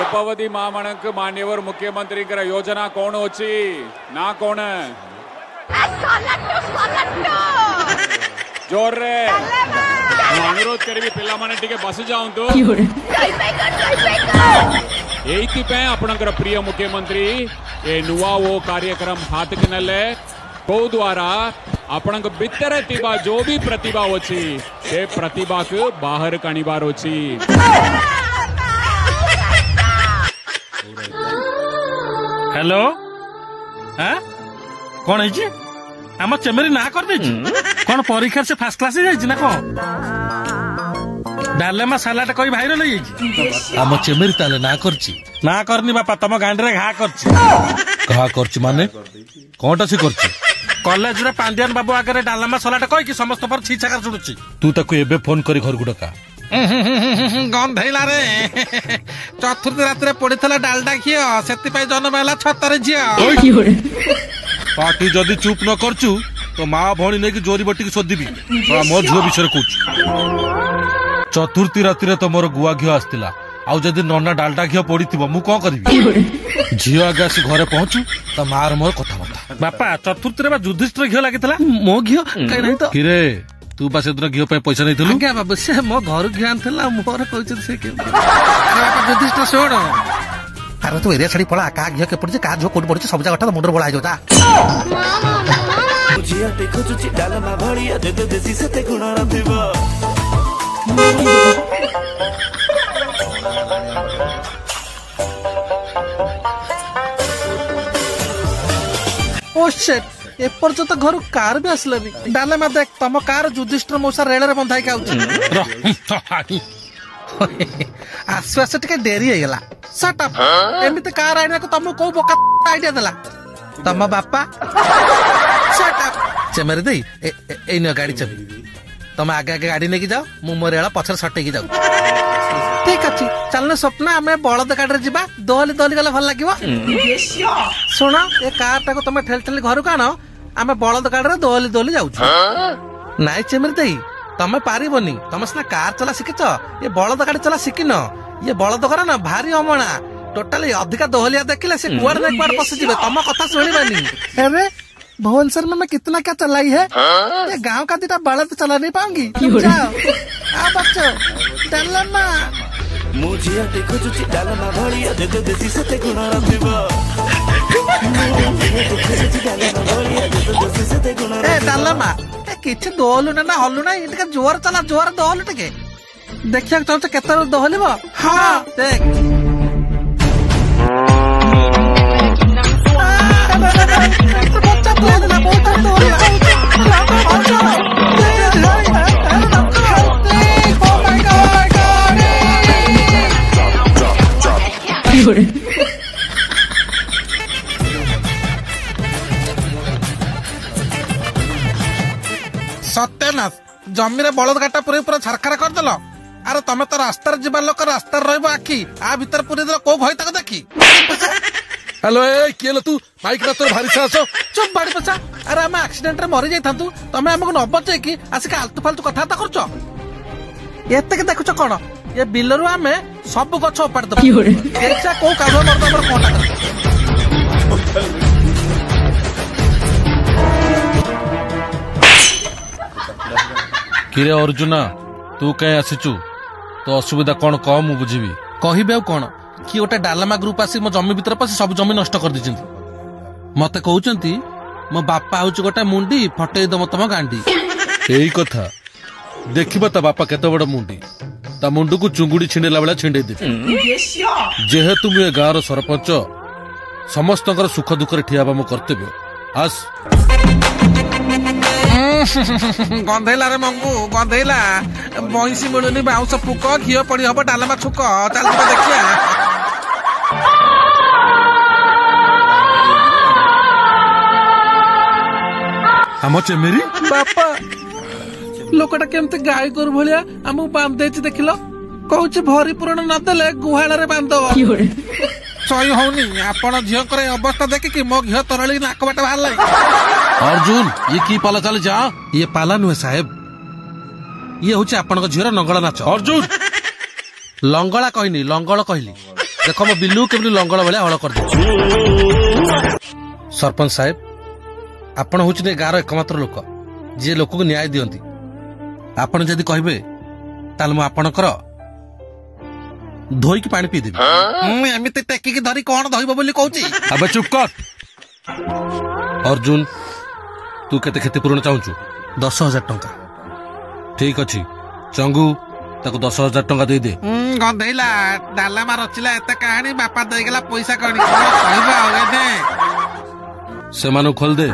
गर्भवती माँ मानक मान्यवर मुख्यमंत्री योजना कौन होची ना कौन जोर रे अनुरोध करी पिला माने टिके बस जाऊंतु एइथिपे आपणकर प्रिय मुख्यमंत्री ए नुआ वो कार्यक्रम हाथ के नले को द्वारा आपणक भितर थिबा जो भी प्रतिभा होची से प्रतिभा को बाहर कानिबार होची। हेलो हाँ कौन है आम चेमेरी ना कर दे कौन परीक्षा से फास्ट क्लास ना कौन डालेमा सालाड कोई भाइरल आम चेमेरी ताले ना करची ना करनी बापा तुम गांडे घा करची माने कौनटा से करची कॉलेज रे पांडियान बाबू आगे डालेमा सालाड कह कि समस्त पर छी छाकर छुड़ुची तू ताको एबे फोन करी घर गुडका गंधैला रे चतुर्थ रात रे पड़ीला डालडा घिओ से जन्म है छतर झील पार्टी जदि चुप न करचु तो माँ भौणी नहीं जोरी बटी शोधिबी मो झील विषय कह चतुर्थी राति रे तो मोर गुआ घिओ आसला आउ जदि नना डालडा घिओ पड़ी मु कौन करी झील आगे आसी घरे पहुंचू तो माँ मोर कथबार्ता बापा चतुर्थी रे युधिष्ठिर घिओ लगी मो घिओ कहीं तो किरे तू बस इतना घिओ पैसा नहीं थलु क्या बाबू से मो घर घिओ आनथला मोर कहछ से के बापा युधिष्ठिर छोड़ अरे तू एरिया छाड़ी पड़ा का घिओ के पड़ी का झो कोड पड़ी सब जगह मुंडर बोला जाता झिया देखो चुची डालमा भड़िया दे दे देसी सते गुण रथिबो ओ शिट एपर्यंत घर कार भी आसलानी डाले मा देख तम कार युधिष्ठिर मौसा रेल रे बंधाई के आसु आसु टिके डेरी होगला सट अप एमिते कार आइना को तुम को बोका आइडिया देला तम बापा सट अप चेमेरे दे ए न गाड़ी चल तुम आगे आगे गाड़ी लेके जाओ मु मोर रेल पछर सटे की जाऊ ठीक अछि चलने स्वप्न आमे बळद गाड़ी रे जिबा दोहली दोहली गले भल लागिवो सुनो ए कार टाको तुम ठेल ठेल घर को आनो आमे बळद गाड़ी रे दोहली दोहली जाऊ नाइ चेमेरे दे तमे पारिबनी तमे सिना कार चला शिखिच ये बळद गाड़ी चला शिखिन ये बळद घर ना भारी अमणा टोटली अधिका दोहलिया देखिले से कुआर ने कुआर पस जिवे तम कथा सुनिबानी अरे भुवनेश्वर में मैं कितना क्या चलाई है ये गांव का दिटा बळद चला नहीं पाऊंगी जाओ आ बच्चों डालमा मुझिया देखो चुची डालमा भड़िया दे दे देसी सते गुण रथिबो ए डालमा ए किछ दोहलु ना हल्लु ना इनका जोर चला जोर दोहलु टिके देखिया चाहछ केतर दोहलिबो हां देख सत्यनाथ जमी बलद गाटा पूरे पूरा छारखार करदेल अरे तमें तो रास्तार जीवा लोक रास्तार रही आखि आ भीतर पूरी देल को भय तक देखी हेलो किए तू माइक ना तोर भारी साहस चुप बाड़ी पचा अरे आम एक्सीडेंट रे मरी जाई तमें आमको न बचे कि आसिक आलतू फालतू कथा करछ एते देखुछ कौन ये बिलरू आमे सब गछ उपाड़ दबो देखा को कादो मरदा पर कोटा किरे अर्जुना तू कहीं आसीचु तो असुविधा कौन कह मु बुझीबी कहबे कौन कि गोटे डालमा ग्रुप आसी मो जमी भीतर पसी सब जमी नष्ट कर दिचंती मते कहउचंती मो बापा होच गोटे मुंडी फटई दम तम गांडी एई कथा देखिबा ता बापा केते बड़ मुंडी ता मुंडू को चुंगुडी छिंडेला बेला छिंडे दे जेहेतु मु ए गाँव सरपंच समस्तकर सुख दुख रे ठियाबा मो कर्तव्य आस गंधेला रे मंगू गंधेला बंसी मिलुनी बाउंस फुक घिओ पड़ी हम डालमा छुक चल देखिया हम चेमेरी बापा लोकटा केमते गाय गोर भलिया हमू बांध देछि देखिलो कहूछि भरी पूरण न देले गुहाळ रे बांधव सही होनी आपण झियो करे अवस्था देखि कि मो घिओ तरली नाक बाटे बाहर लाई अर्जुन ये की पाला चल जा ये पाला नुहे साहेब ये होछि आपण झियो नंगळ नाच अर्जुन लंगळा कहनी लंगळ कहली ଦେଖ ମୋ ବିଲୁ କେମିତି ଲଙ୍ଗଳ ଭଳିଆ ହଳ କରିଦେଉଛି। ସରପଞ୍ଚ ସାହେବ, ଆପଣ ହଉଛନ୍ତି ଏ ଗାଁର ଏକମାତ୍ର ଲୋକ ଯିଏ ଲୋକକୁ ନ୍ୟାୟ ଦିଅନ୍ତି। ଆପଣ ଯଦି କହିବେ ତାହେଲେ ମୁଁ ଆପଣଙ୍କର ଧୋଇକି ପାଣି ପିଇଦେବି। ମୁଁ ଏମିତି ଟେକିକି ଧରି କଣ ଧୋଇବ ବୋଲି କହୁଛି? ଆବେ ଚୁପ୍ କର। ଅର୍ଜୁନ, ତୁ କେତେ କ୍ଷତିପୂରଣ ଚାହୁଁଛୁ? 10,000 ଟଙ୍କା। ଠିକ ଅଛି ଚଙ୍ଗୁ, ତାକୁ 10,000 ଟଙ୍କା ଦେଇଦେ। ଗନ୍ଧେଇଲା ଡାଲାମା ରଚିଲା ଏତେ କାହାଣୀ, ବାପା ଦେଇଗଲା ପଇସା କଣି। ସେମାନଙ୍କୁ ଖୋଲିଦେ।